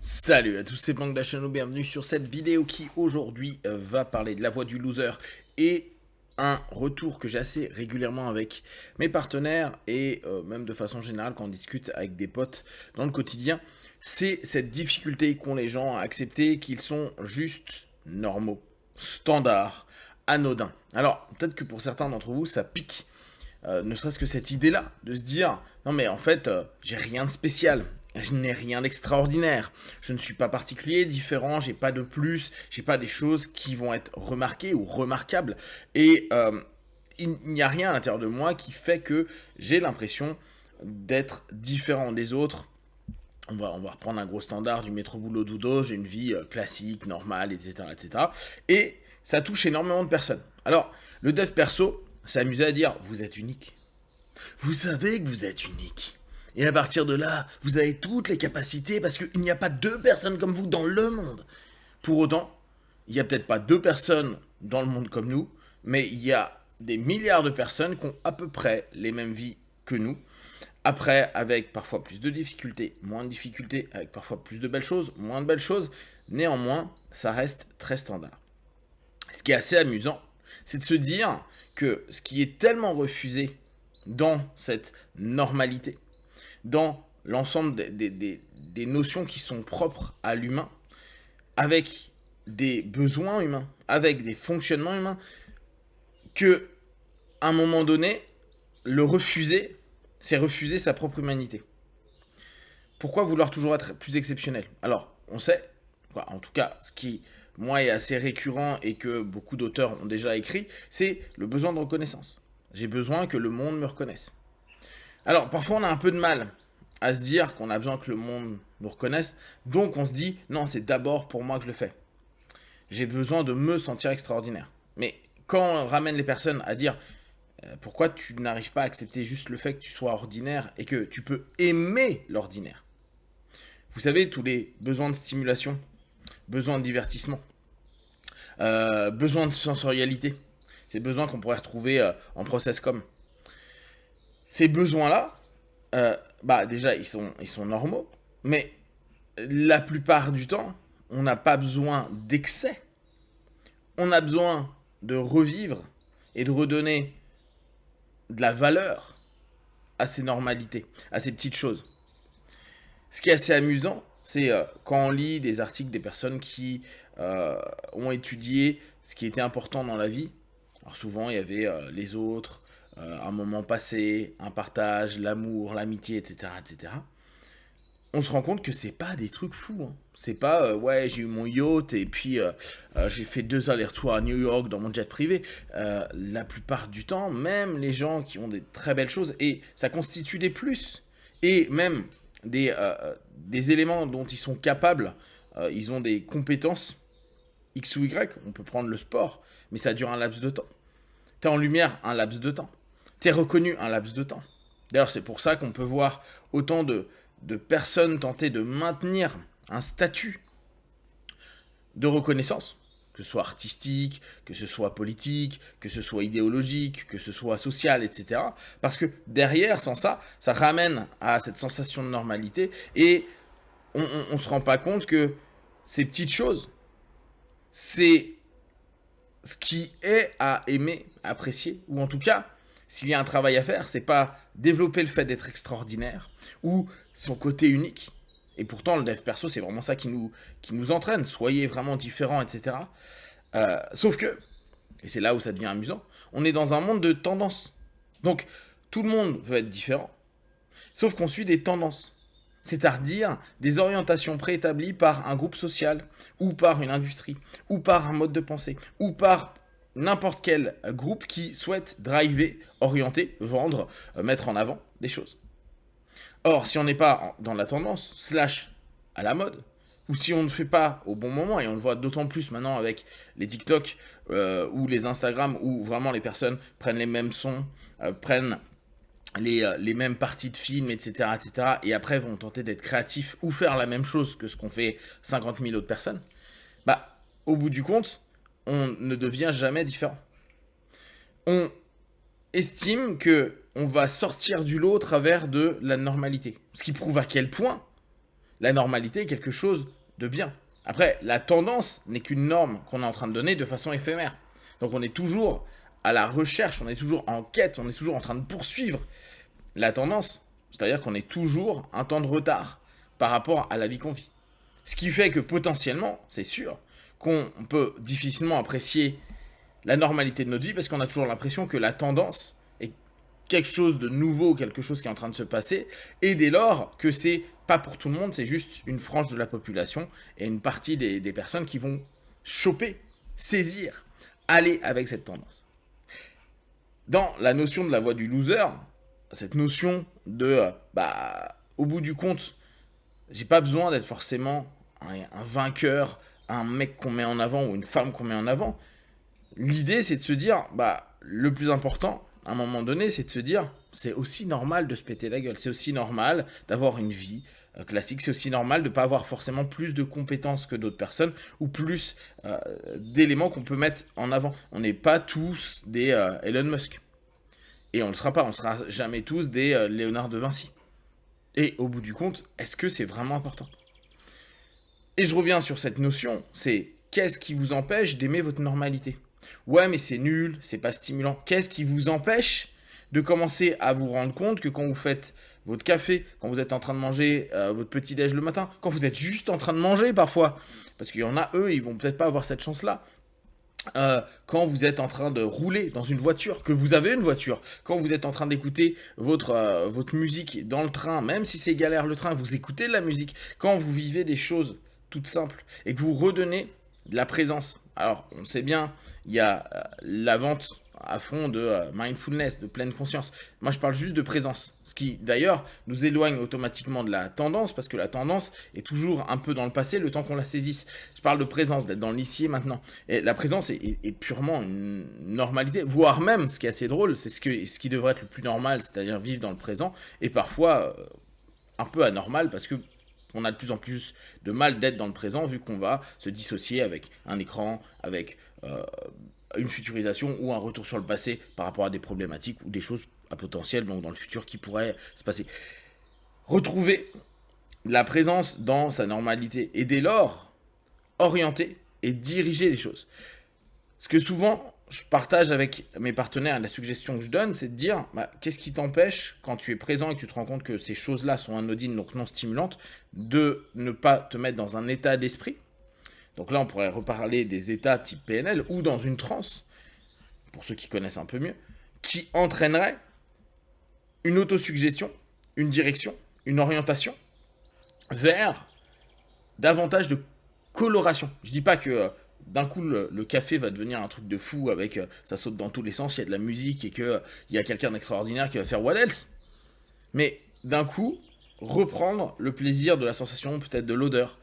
Salut à tous, c'est Blanc Dachano, bienvenue sur cette vidéo qui aujourd'hui va parler de la voix du loser et un retour que j'ai assez régulièrement avec mes partenaires et même de façon générale quand on discute avec des potes dans le quotidien, c'est cette difficulté qu'ont les gens à accepter qu'ils sont juste normaux, standards, anodins. Alors peut-être que pour certains d'entre vous ça pique, ne serait-ce que cette idée-là, de se dire, non mais en fait, j'ai rien de spécial, je n'ai rien d'extraordinaire, je ne suis pas particulier, différent, j'ai pas de plus, j'ai pas des choses qui vont être remarquées ou remarquables, et il n'y a rien à l'intérieur de moi qui fait que j'ai l'impression d'être différent des autres. On va reprendre un gros standard du métro boulot dodo, j'ai une vie classique, normale, etc., etc. Et ça touche énormément de personnes. Alors, le dev perso s'est amusé à dire, vous êtes unique. Vous savez que vous êtes unique. Et à partir de là, vous avez toutes les capacités parce qu'il n'y a pas deux personnes comme vous dans le monde. Pour autant, il n'y a peut-être pas deux personnes dans le monde comme nous, mais il y a des milliards de personnes qui ont à peu près les mêmes vies que nous. Après, avec parfois plus de difficultés, moins de difficultés, avec parfois plus de belles choses, moins de belles choses, néanmoins, ça reste très standard. Ce qui est assez amusant, c'est de se dire que ce qui est tellement refusé dans cette normalité, dans l'ensemble des notions qui sont propres à l'humain, avec des besoins humains, avec des fonctionnements humains, que à un moment donné, le refuser, c'est refuser sa propre humanité. Pourquoi vouloir toujours être plus exceptionnel? Alors, on sait, en tout cas, ce qui, moi, est assez récurrent et que beaucoup d'auteurs ont déjà écrit, c'est le besoin de reconnaissance. J'ai besoin que le monde me reconnaisse. Alors, parfois, on a un peu de mal à se dire qu'on a besoin que le monde nous reconnaisse, donc on se dit, non, c'est d'abord pour moi que je le fais. J'ai besoin de me sentir extraordinaire. Mais quand on ramène les personnes à dire, pourquoi tu n'arrives pas à accepter juste le fait que tu sois ordinaire et que tu peux aimer l'ordinaire? Vous savez, tous les besoins de stimulation, besoin de divertissement, besoin de sensorialité, ces besoins qu'on pourrait retrouver en process com. Ces besoins-là, déjà, ils sont normaux, mais la plupart du temps, on n'a pas besoin d'excès. On a besoin de revivre et de redonner de la valeur à ces normalités, à ces petites choses. Ce qui est assez amusant, c'est quand on lit des articles des personnes qui ont étudié ce qui était important dans la vie. Alors souvent, il y avait les autres, un moment passé, un partage, l'amour, l'amitié, etc., etc. On se rend compte que c'est pas des trucs fous. Hein. C'est pas ouais, j'ai eu mon yacht et puis j'ai fait 2 allers-retours à New York dans mon jet privé. La plupart du temps, même les gens qui ont des très belles choses, et ça constitue des plus. Et même des éléments dont ils sont capables, ils ont des compétences X ou Y, on peut prendre le sport, mais ça dure un laps de temps. T'es en lumière un laps de temps. T'es reconnu un laps de temps. D'ailleurs, c'est pour ça qu'on peut voir autant de personnes tenter de maintenir un statut de reconnaissance, que ce soit artistique, que ce soit politique, que ce soit idéologique, que ce soit social, etc. Parce que derrière, sans ça, ça ramène à cette sensation de normalité et on ne se rend pas compte que ces petites choses, c'est ce qui est à aimer, à apprécier, ou en tout cas, s'il y a un travail à faire, c'est pas développer le fait d'être extraordinaire ou son côté unique. Et pourtant, le dev perso, c'est vraiment ça qui nous entraîne. Soyez vraiment différents, etc. Sauf que, et c'est là où ça devient amusant, on est dans un monde de tendances. Donc, tout le monde veut être différent, sauf qu'on suit des tendances. C'est-à-dire des orientations préétablies par un groupe social, ou par une industrie, ou par un mode de pensée, ou par n'importe quel groupe qui souhaite driver, orienter, vendre, mettre en avant des choses. Or, si on n'est pas dans la tendance, slash à la mode, ou si on ne fait pas au bon moment, et on le voit d'autant plus maintenant avec les TikTok ou les Instagram, où vraiment les personnes prennent les mêmes sons, prennent les mêmes parties de films, etc., etc., et après vont tenter d'être créatifs ou faire la même chose que ce qu'ont fait 50 000 autres personnes, bah, au bout du compte, on ne devient jamais différent. On estime que on va sortir du lot au travers de la normalité. Ce qui prouve à quel point La normalité est quelque chose de bien. Après, la tendance n'est qu'une norme qu'on est en train de donner de façon éphémère. Donc on est toujours à la recherche, on est toujours en quête, on est toujours en train de poursuivre la tendance. C'est-à-dire qu'on est toujours un temps de retard par rapport à la vie qu'on vit. Ce qui fait que potentiellement, c'est sûr, qu'on peut difficilement apprécier la normalité de notre vie parce qu'on a toujours l'impression que la tendance est quelque chose de nouveau, quelque chose qui est en train de se passer, et dès lors que c'est pas pour tout le monde, c'est juste une frange de la population et une partie des personnes qui vont choper, saisir, aller avec cette tendance. Dans la notion de la voie du loser, cette notion de, au bout du compte, j'ai pas besoin d'être forcément un vainqueur, un mec qu'on met en avant ou une femme qu'on met en avant. L'idée, c'est de se dire, le plus important, à un moment donné, c'est de se dire, c'est aussi normal de se péter la gueule. C'est aussi normal d'avoir une vie classique. C'est aussi normal de ne pas avoir forcément plus de compétences que d'autres personnes ou plus d'éléments qu'on peut mettre en avant. On n'est pas tous des Elon Musk. Et on ne le sera pas. On ne sera jamais tous des Léonard de Vinci. Et au bout du compte, est-ce que c'est vraiment important ? Et je reviens sur cette notion, c'est qu'est-ce qui vous empêche d'aimer votre normalité ? Ouais, mais c'est nul, c'est pas stimulant. Qu'est-ce qui vous empêche de commencer à vous rendre compte que quand vous faites votre café, quand vous êtes en train de manger votre petit-déj le matin, quand vous êtes juste en train de manger parfois, parce qu'il y en a, eux, ils vont peut-être pas avoir cette chance-là, quand vous êtes en train de rouler dans une voiture, que vous avez une voiture, quand vous êtes en train d'écouter votre musique dans le train, même si c'est galère le train, vous écoutez de la musique, quand vous vivez des choses toutes simples et que vous redonnez de la présence. Alors, on sait bien, il y a la vente à fond de mindfulness, de pleine conscience. Moi, je parle juste de présence. Ce qui, d'ailleurs, nous éloigne automatiquement de la tendance, parce que la tendance est toujours un peu dans le passé, le temps qu'on la saisisse. Je parle de présence, d'être dans l'ici et maintenant. Et la présence est purement une normalité, voire même, ce qui est assez drôle, c'est ce qui devrait être le plus normal, c'est-à-dire vivre dans le présent, et parfois un peu anormal, parce que on a de plus en plus de mal d'être dans le présent, vu qu'on va se dissocier avec un écran, avec une futurisation ou un retour sur le passé par rapport à des problématiques ou des choses à potentiel, donc dans le futur, qui pourraient se passer. Retrouver la présence dans sa normalité et dès lors orienter et diriger les choses. Parce que souvent, je partage avec mes partenaires la suggestion que je donne, c'est de dire qu'est-ce qui t'empêche, quand tu es présent et que tu te rends compte que ces choses-là sont anodines, donc non stimulantes, de ne pas te mettre dans un état d'esprit. Donc là, on pourrait reparler des états type PNL ou dans une transe, pour ceux qui connaissent un peu mieux, qui entraînerait une autosuggestion, une direction, une orientation vers davantage de coloration. Je dis pas que d'un coup le café va devenir un truc de fou avec ça saute dans tous les sens, il y a de la musique et qu'il y a quelqu'un d'extraordinaire qui va faire what else. Mais d'un coup, reprendre le plaisir de la sensation, peut-être de l'odeur.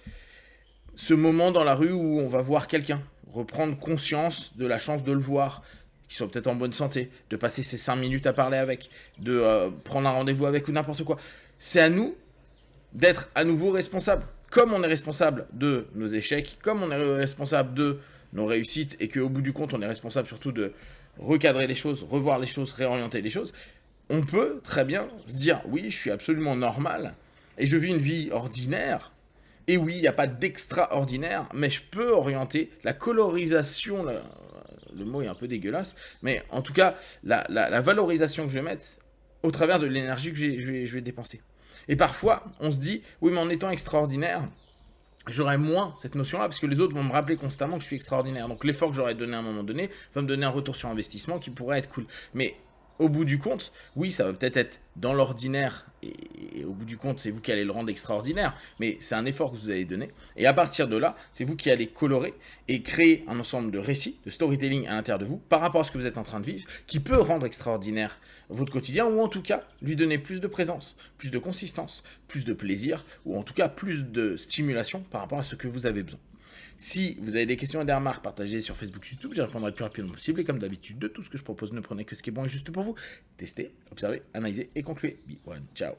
Ce moment dans la rue où on va voir quelqu'un, reprendre conscience de la chance de le voir, qu'il soit peut-être en bonne santé, de passer ces 5 minutes à parler avec, de prendre un rendez-vous avec ou n'importe quoi. C'est à nous d'être à nouveau responsables. Comme on est responsable de nos échecs, comme on est responsable de nos réussites, et qu'au bout du compte, on est responsable surtout de recadrer les choses, revoir les choses, réorienter les choses, on peut très bien se dire, oui, je suis absolument normal, et je vis une vie ordinaire, et oui, il n'y a pas d'extraordinaire, mais je peux orienter la colorisation, le mot est un peu dégueulasse, mais en tout cas, la valorisation que je vais mettre au travers de l'énergie que je vais dépenser. Et parfois, on se dit, oui, mais en étant extraordinaire, j'aurai moins cette notion-là, parce que les autres vont me rappeler constamment que je suis extraordinaire. Donc l'effort que j'aurais donné à un moment donné va me donner un retour sur investissement qui pourrait être cool. Mais au bout du compte, oui, ça va peut-être être dans l'ordinaire, et au bout du compte, c'est vous qui allez le rendre extraordinaire, mais c'est un effort que vous allez donner, et à partir de là, c'est vous qui allez colorer et créer un ensemble de récits, de storytelling à l'intérieur de vous, par rapport à ce que vous êtes en train de vivre, qui peut rendre extraordinaire votre quotidien, ou en tout cas, lui donner plus de présence, plus de consistance, plus de plaisir, ou en tout cas, plus de stimulation par rapport à ce que vous avez besoin. Si vous avez des questions et des remarques, partagez sur Facebook, YouTube, j'y répondrai le plus rapidement possible. Et comme d'habitude, de tout ce que je propose, ne prenez que ce qui est bon et juste pour vous. Testez, observez, analysez et concluez. Be one, ciao.